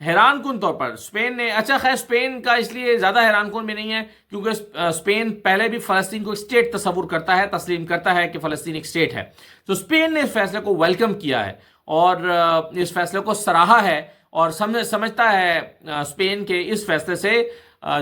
حیران کن طور پر اسپین نے، اچھا خیر اسپین کا اس لیے زیادہ حیران کن بھی نہیں ہے کیونکہ اسپین پہلے بھی فلسطین کو اسٹیٹ تصور کرتا ہے، تسلیم کرتا ہے کہ فلسطین ایک اسٹیٹ ہے. تو اسپین نے اس فیصلے کو ویلکم کیا ہے اور اس فیصلے کو سراہا ہے اور سمجھتا ہے اسپین کے اس فیصلے سے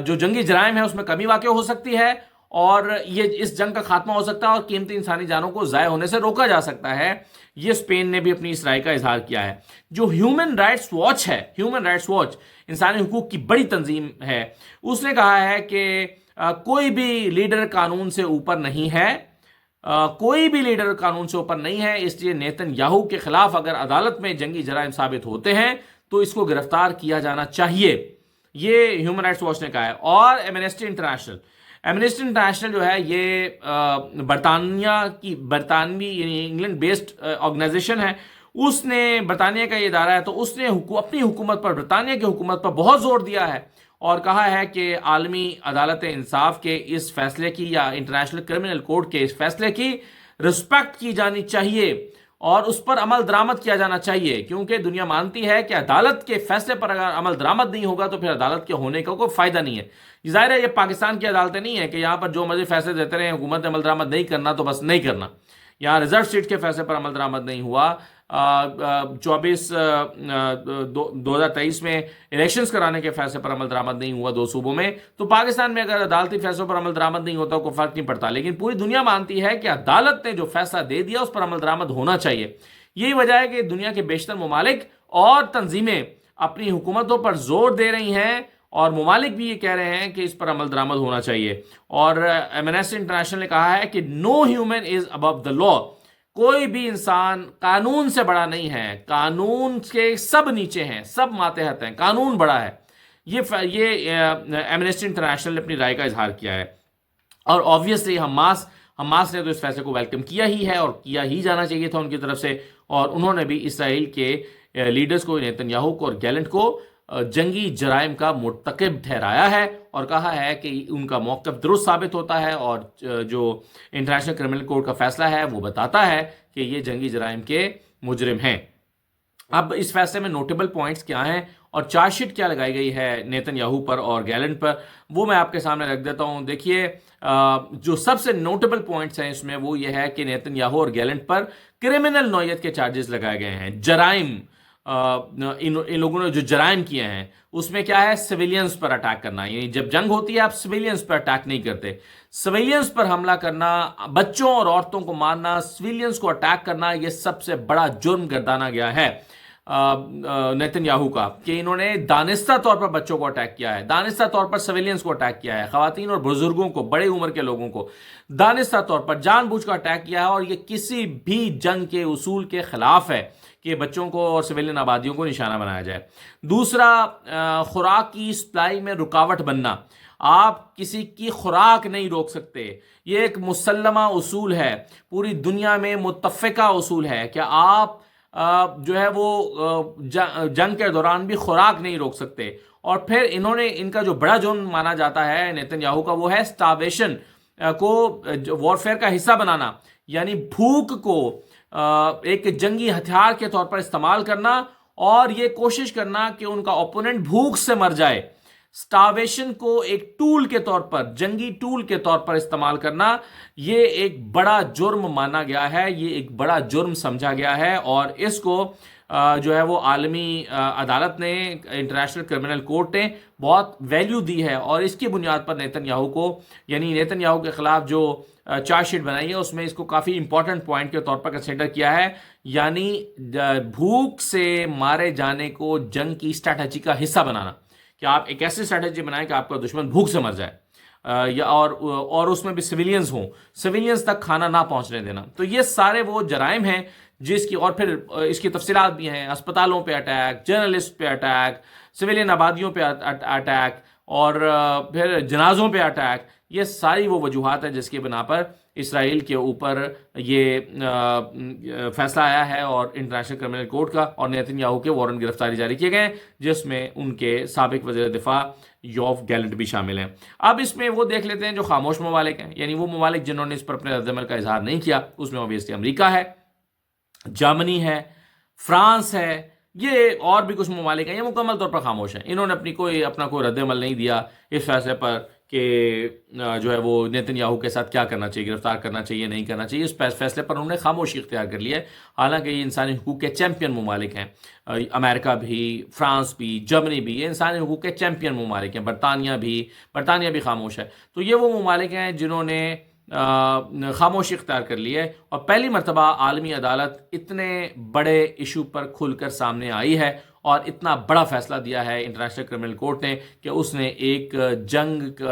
جو جنگی جرائم ہے اس میں کمی واقع ہو سکتی ہے اور یہ اس جنگ کا خاتمہ ہو سکتا ہے اور قیمتی انسانی جانوں کو ضائع ہونے سے روکا جا سکتا ہے. یہ اسپین نے بھی اپنی اس رائے کا اظہار کیا ہے. جو ہیومن رائٹس واچ ہے، ہیومن رائٹس واچ انسانی حقوق کی بڑی تنظیم ہے، اس نے کہا ہے کہ کوئی بھی لیڈر قانون سے اوپر نہیں ہے، کوئی بھی لیڈر قانون سے اوپر نہیں ہے، اس لیے نیتن یاہو کے خلاف اگر عدالت میں جنگی جرائم ثابت ہوتے ہیں تو اس کو گرفتار کیا جانا چاہیے. یہ ہیومن رائٹس واچ نے کہا ہے. اور ایمنسٹی انٹرنیشنل جو ہے یہ برطانوی یعنی انگلینڈ بیسڈ آرگنائزیشن ہے. اس نے برطانیہ کا یہ ادارہ ہے تو اس نے اپنی حکومت پر، برطانیہ کی حکومت پر بہت زور دیا ہے اور کہا ہے کہ عالمی عدالت انصاف کے اس فیصلے کی یا انٹرنیشنل کرمنل کورٹ کے اس فیصلے کی رسپیکٹ کی جانی چاہیے اور اس پر عمل درآمد کیا جانا چاہیے، کیونکہ دنیا مانتی ہے کہ عدالت کے فیصلے پر اگر عمل درآمد نہیں ہوگا تو پھر عدالت کے ہونے کا کوئی فائدہ نہیں ہے. ظاہر ہے یہ پاکستان کی عدالتیں نہیں ہے کہ یہاں پر جو مرضی فیصلے دیتے رہے، حکومت نے عمل درآمد نہیں کرنا تو بس نہیں کرنا. یہاں ریزرو سیٹ کے فیصلے پر عمل درآمد نہیں ہوا. 2023 میں الیکشنز کرانے کے فیصلے پر عمل درآمد نہیں ہوا 2 صوبوں میں. تو پاکستان میں اگر عدالتی فیصلوں پر عمل درآمد نہیں ہوتا کوئی فرق نہیں پڑتا، لیکن پوری دنیا مانتی ہے کہ عدالت نے جو فیصلہ دے دیا اس پر عمل درآمد ہونا چاہیے. یہی وجہ ہے کہ دنیا کے بیشتر ممالک اور تنظیمیں اپنی حکومتوں پر زور دے رہی ہیں اور ممالک بھی یہ کہہ رہے ہیں کہ اس پر عمل درآمد ہونا چاہیے. اور ایمنسٹی انٹرنیشنل نے کہا ہے کہ نو ہیومن از ابو دا لا، کوئی بھی انسان قانون سے بڑا نہیں ہے، قانون کے سب نیچے ہیں، سب ماتحت ہیں، قانون بڑا ہے. یہ ایمنسٹی انٹرنیشنل نے اپنی رائے کا اظہار کیا ہے. اور آبویسلی حماس نے تو اس فیصلے کو ویلکم کیا ہی ہے اور کیا ہی جانا چاہیے تھا ان کی طرف سے، اور انہوں نے بھی اسرائیل کے لیڈرز کو، نیتن یاہو کو اور گیلنٹ کو جنگی جرائم کا مرتکب ٹھہرایا ہے اور کہا ہے کہ ان کا موقف درست ثابت ہوتا ہے اور جو انٹرنیشنل کرمنل کورٹ کا فیصلہ ہے وہ بتاتا ہے کہ یہ جنگی جرائم کے مجرم ہیں. اب اس فیصلے میں نوٹیبل پوائنٹس کیا ہیں اور چارج شیٹ کیا لگائی گئی ہے نیتن یاہو پر اور گیلنٹ پر، وہ میں آپ کے سامنے رکھ دیتا ہوں. دیکھیے جو سب سے نوٹیبل پوائنٹس ہیں اس میں وہ یہ ہے کہ نیتن یاہو اور گیلنٹ پر کرمنل نوعیت کے چارجز لگائے گئے ہیں. جرائم، ان لوگوں نے جو جرائم کیے ہیں اس میں کیا ہے، سویلینز پر اٹیک کرنا. یعنی جب جنگ ہوتی ہے آپ سویلینز پر اٹیک نہیں کرتے، سویلینز پر حملہ کرنا، بچوں اور عورتوں کو مارنا، سویلینز کو اٹیک کرنا، یہ سب سے بڑا جرم گردانا گیا ہے نیتن یاہو کا، کہ انہوں نے دانستہ طور پر بچوں کو اٹیک کیا ہے، دانستہ طور پر سویلینز کو اٹیک کیا ہے، خواتین اور بزرگوں کو، بڑے عمر کے لوگوں کو دانستہ طور پر جان بوجھ کر اٹیک کیا ہے. اور یہ کسی بھی جنگ کے اصول کے خلاف ہے کہ بچوں کو اور سویلین آبادیوں کو نشانہ بنایا جائے. دوسرا، خوراک کی سپلائی میں رکاوٹ بننا. آپ کسی کی خوراک نہیں روک سکتے، یہ ایک مسلمہ اصول ہے، پوری دنیا میں متفقہ اصول ہے کہ آپ جو ہے وہ جنگ کے دوران بھی خوراک نہیں روک سکتے. اور پھر انہوں نے ان کا جو بڑا جرم مانا جاتا ہے نیتن یاہو کا وہ ہے سٹارویشن کو وارفیئر کا حصہ بنانا، یعنی بھوک کو ایک جنگی ہتھیار کے طور پر استعمال کرنا اور یہ کوشش کرنا کہ ان کا اوپوننٹ بھوک سے مر جائے. سٹارویشن کو ایک ٹول کے طور پر، جنگی ٹول کے طور پر استعمال کرنا، یہ ایک بڑا جرم مانا گیا ہے، یہ ایک بڑا جرم سمجھا گیا ہے. اور اس کو جو ہے وہ عالمی عدالت نے، انٹرنیشنل کرمنل کورٹ نے بہت ویلیو دی ہے اور اس کی بنیاد پر نیتن یاہو کو، یعنی نیتن یاہو کے خلاف جو چارج شیٹ بنائی ہے اس میں اس کو کافی امپورٹنٹ پوائنٹ کے طور پر کنسیڈر کیا ہے. یعنی بھوک سے مارے جانے کو جنگ کی اسٹریٹجی کا حصہ بنانا، کہ آپ ایک ایسی اسٹریٹجی بنائیں کہ آپ کا دشمن بھوک سے مر جائے، یا اور اس میں بھی سویلینز ہوں، سویلینز تک کھانا نہ پہنچنے دینا. تو یہ سارے وہ جرائم ہیں جس کی، اور پھر اس کی تفصیلات بھی ہیں، اسپتالوں پہ اٹیک، جرنلسٹ پہ اٹیک، سویلین آبادیوں پہ اٹیک، اور پھر جنازوں پہ اٹیک. یہ ساری وہ وجوہات ہیں جس کی بنا پر اسرائیل کے اوپر یہ فیصلہ آیا ہے اور انٹرنیشنل کرمنل کورٹ کا، اور نیتن یاہو کے وارنٹ گرفتاری جاری کیے گئے جس میں ان کے سابق وزیر دفاع یوف گیلنٹ بھی شامل ہیں. اب اس میں وہ دیکھ لیتے ہیں جو خاموش ممالک ہیں، یعنی وہ ممالک جنہوں نے اس پر اپنے رد عمل کا اظہار نہیں کیا. اس میں اوبویسلی امریکہ ہے، جرمنی ہے، فرانس ہے. یہ اور بھی کچھ ممالک ہیں یہ مکمل طور پر خاموش ہیں. انہوں نے اپنا کوئی رد عمل نہیں دیا اس فیصلے پر کہ جو ہے وہ نیتن یاہو کے ساتھ کیا کرنا چاہیے، گرفتار کرنا چاہیے نہیں کرنا چاہیے. اس فیصلے پر انہوں نے خاموشی اختیار کر لی ہے. حالانکہ یہ انسانی حقوق کے چیمپئن ممالک ہیں، امریکہ بھی، فرانس بھی، جرمنی بھی، یہ انسانی حقوق کے چیمپئن ممالک ہیں. برطانیہ بھی خاموش ہے. تو یہ وہ ممالک ہیں جنہوں نے خاموشی اختیار کر لی ہے. اور پہلی مرتبہ عالمی عدالت اتنے بڑے ایشو پر کھل کر سامنے آئی ہے اور اتنا بڑا فیصلہ دیا ہے انٹرنیشنل کرمنل کورٹ نے کہ اس نے ایک جنگ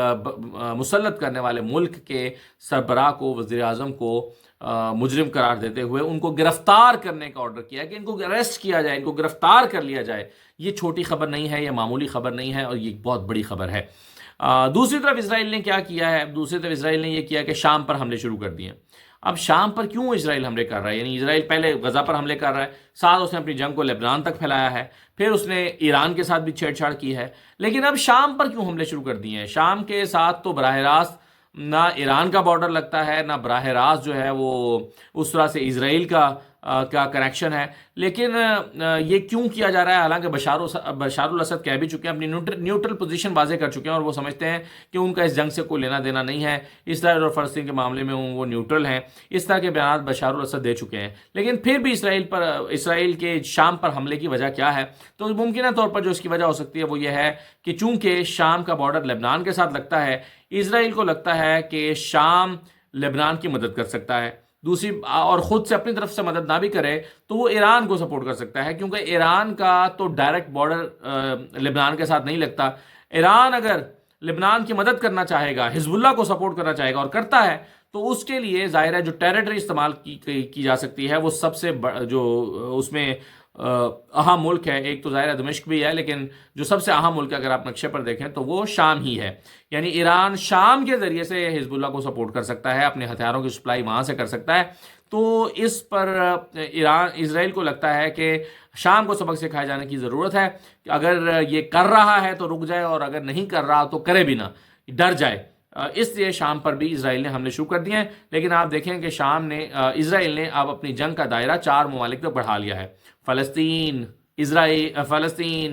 مسلط کرنے والے ملک کے سربراہ کو، وزیر اعظم کو مجرم قرار دیتے ہوئے ان کو گرفتار کرنے کا آرڈر کیا کہ ان کو اریسٹ کیا جائے، ان کو گرفتار کر لیا جائے. یہ چھوٹی خبر نہیں ہے، یہ معمولی خبر نہیں ہے، اور یہ بہت بڑی خبر ہے. دوسری طرف اسرائیل نے کیا کیا ہے؟ دوسری طرف اسرائیل نے یہ کیا کہ شام پر حملے شروع کر دیے. اب شام پر کیوں اسرائیل حملے کر رہا ہے؟ یعنی اسرائیل پہلے غزہ پر حملے کر رہا ہے، ساتھ اس نے اپنی جنگ کو لبنان تک پھیلایا ہے، پھر اس نے ایران کے ساتھ بھی چھیڑ چھاڑ کی ہے. لیکن اب شام پر کیوں حملے شروع کر دیے ہیں؟ شام کے ساتھ تو براہ راست نہ ایران کا بارڈر لگتا ہے، نہ براہ راست جو ہے وہ اس طرح سے اسرائیل کا کنیکشن ہے. لیکن یہ کیوں کیا جا رہا ہے؟ حالانکہ بشار الاسد کہہ بھی چکے ہیں، اپنی نیوٹرل پوزیشن واضح کر چکے ہیں، اور وہ سمجھتے ہیں کہ ان کا اس جنگ سے کوئی لینا دینا نہیں ہے. اسرائیل اور فلسطین کے معاملے میں وہ نیوٹرل ہیں. اس طرح کے بیانات بشار الاسد دے چکے ہیں. لیکن پھر بھی اسرائیل کے شام پر حملے کی وجہ کیا ہے؟ تو ممکنہ طور پر جو اس کی وجہ ہو سکتی ہے وہ یہ ہے کہ چونکہ شام کا بارڈر لبنان کے ساتھ لگتا ہے، اسرائیل کو لگتا ہے کہ شام لبنان کی مدد کر سکتا ہے. دوسری اور خود سے اپنی طرف سے مدد نہ بھی کرے تو وہ ایران کو سپورٹ کر سکتا ہے، کیونکہ ایران کا تو ڈائریکٹ بارڈر لبنان کے ساتھ نہیں لگتا. ایران اگر لبنان کی مدد کرنا چاہے گا، حزب اللہ کو سپورٹ کرنا چاہے گا اور کرتا ہے، تو اس کے لیے ظاہر ہے جو ٹیریٹری استعمال کی جا سکتی ہے وہ سب سے جو اس میں اہم ملک ہے، ایک تو ظاہر ہے دمشق بھی ہے، لیکن جو سب سے اہم ملک ہے اگر آپ نقشے پر دیکھیں تو وہ شام ہی ہے. یعنی ایران شام کے ذریعے سے حزب اللہ کو سپورٹ کر سکتا ہے، اپنے ہتھیاروں کی سپلائی وہاں سے کر سکتا ہے. تو اس پر اسرائیل کو لگتا ہے کہ شام کو سبق سکھائے جانے کی ضرورت ہے کہ اگر یہ کر رہا ہے تو رک جائے، اور اگر نہیں کر رہا تو کرے بھی نہ، ڈر جائے. اس لیے شام پر بھی اسرائیل نے حملے شروع کر دیے ہیں. لیکن آپ دیکھیں کہ اسرائیل نے اب اپنی جنگ کا دائرہ 4 ممالک تک بڑھا لیا ہے: فلسطین،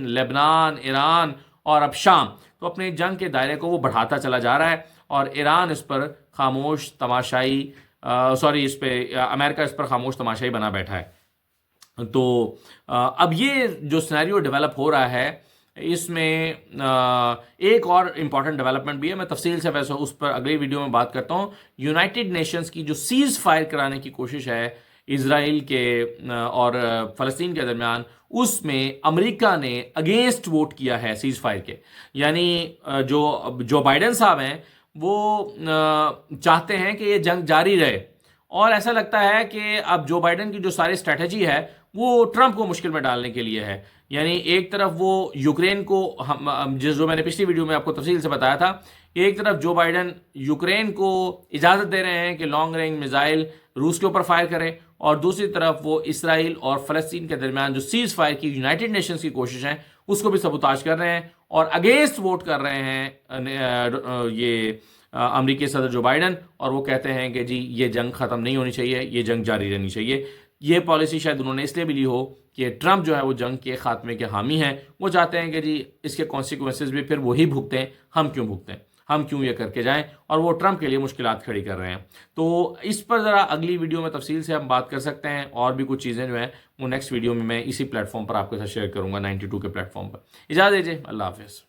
لبنان، ایران اور اب شام. تو اپنے جنگ کے دائرے کو وہ بڑھاتا چلا جا رہا ہے، اور ایران اس پر خاموش تماشائی اس پہ امریکہ اس پر خاموش تماشائی بنا بیٹھا ہے. تو اب یہ جو سینیریو ڈیولپ ہو رہا ہے، اس میں ایک اور امپورٹنٹ ڈیولپمنٹ بھی ہے. میں تفصیل سے ویسے اس پر اگلی ویڈیو میں بات کرتا ہوں. یونائٹڈ نیشنز کی جو سیز فائر کرانے کی کوشش ہے اسرائیل کے اور فلسطین کے درمیان، اس میں امریکہ نے اگینسٹ ووٹ کیا ہے سیز فائر کے. یعنی جو بائیڈن صاحب ہیں وہ چاہتے ہیں کہ یہ جنگ جاری رہے، اور ایسا لگتا ہے کہ اب جو بائیڈن کی جو ساری اسٹریٹجی ہے وہ ٹرمپ کو مشکل میں ڈالنے کے لیے ہے. یعنی ایک طرف وہ یوکرین کو جو میں نے پچھلی ویڈیو میں آپ کو تفصیل سے بتایا تھا، ایک طرف جو بائیڈن یوکرین کو اجازت دے رہے ہیں کہ لانگ رینج میزائل روس کے اوپر فائر کرے، اور دوسری طرف وہ اسرائیل اور فلسطین کے درمیان جو سیز فائر کی یونائٹڈ نیشنز کی کوشش ہے اس کو بھی سبوتاژ کر رہے ہیں، اور اگینسٹ ووٹ کر رہے ہیں یہ امریکی صدر جو بائیڈن. اور وہ کہتے ہیں کہ جی یہ جنگ ختم نہیں ہونی چاہیے، یہ جنگ جاری رہنی چاہیے. یہ پالیسی شاید انہوں نے اس لیے بھی لی ہو کہ ٹرمپ جو ہے وہ جنگ کے خاتمے کے حامی ہیں. وہ چاہتے ہیں کہ جی اس کے کانسیکوینسز بھی پھر وہی بھگتیں، ہم کیوں بھگتیں، ہم کیوں یہ کر کے جائیں. اور وہ ٹرمپ کے لیے مشکلات کھڑی کر رہے ہیں. تو اس پر ذرا اگلی ویڈیو میں تفصیل سے ہم بات کر سکتے ہیں، اور بھی کچھ چیزیں جو ہیں وہ نیکسٹ ویڈیو میں اسی پلیٹ فارم پر آپ کے ساتھ شیئر کروں گا، 92 کے پلیٹ فارم پر. اجازت دیجیے، اللہ حافظ.